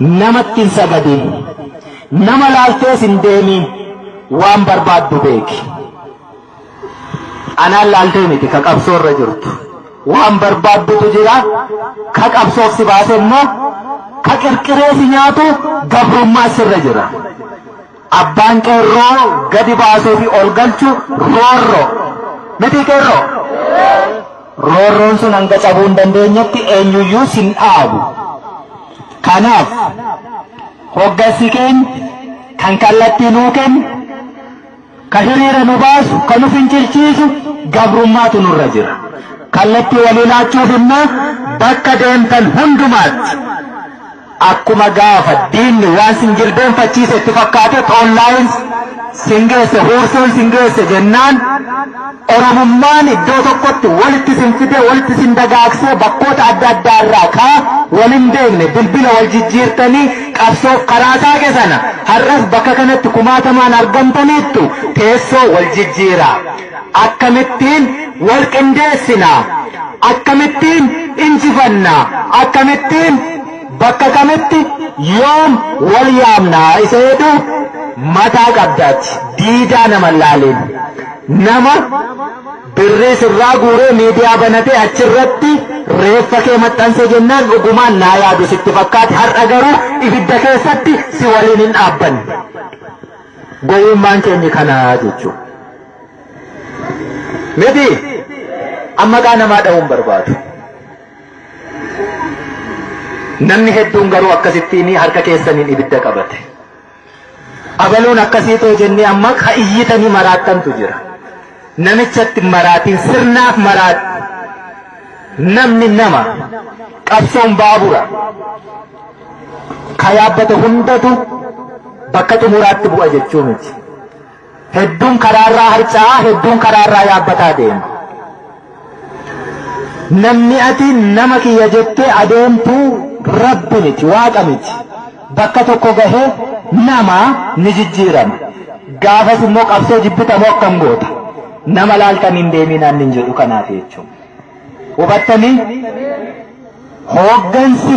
namattiin sagadin nama laaltees hin deemin waan barbaaddu beeki anaan laaltee miti ka qabsoorra jirtu waan barbaaddutu jira ka qabsoof si baase immoo ka qirqiree si nyaatu gabrummaa sirra jira abbaan qeerroo gadi baasuu fi ol galchu roorro miti qeerroo roorroon sun hanga cabuu hin dandeenyetti eenyuyyuu sin dhaabu kanaaf hoggansi keenya kan kallattii nuu kennu ka hiriira nu baasu ka nu fincilchiisu gabrummaatu nurra jira kallattii walii laachuuf immoo bakka deemtan hundumaatti akkuma gaafa diinni waan sin jilbeenfachiise itti fakkaate online singeesse huursuun singeesse jennaan oromummaan iddoo tokkotti walitti sin fide walitti sin dagaagsee bakkoota adda addaa irraa kaa walin beekne bilbila wal jijjiirtanii qabsoof karaa saaqe sana har'as bakka kanatti kumaatamaan argamtaniittu teessoo wal jijjiiraa akkamittiin wal qindeessinaa akkamittiin injifannaa akkamittiin bakka kamitti yoom wal yaamnaa isa jedhu mataa qabdaati diidaa nama laaleen nama birrii sirraa guuree miidiyaa banatee achirratti reeffa kee maxxanse jennaan dhugumaan naa yaadu sitti fakkaate har'a garuu ibidda keessatti si waliin hin dhaabbanne gowwummaan keenya kanaa jechuudha miti amma gaa namaa dha'uun barbaadu namni hedduun garuu akkasittiin harka keessaniin ibidda qabate abaluun akkasiitoo jennee amma ka iyyitanii maraattantu jira namichatti maraatiin sirnaaf maraat namni nama qabsoon baabura ka yaabbate hundatu bakka xumuraatti bu'a jechuu miti hedduun karaarraa harca'aa hedduun karaarraa yaabbataa deema namni ati nama kiyya jettee adeemtuu rabbi miti waaqa miti bakka tokko gahee nama ni jijjiirama gaafas immoo qabsoo jibbitamoo akkam goota nama laaltaniin deeminaan nin jedhu kanaaf jechuudha hubattanii hooggansi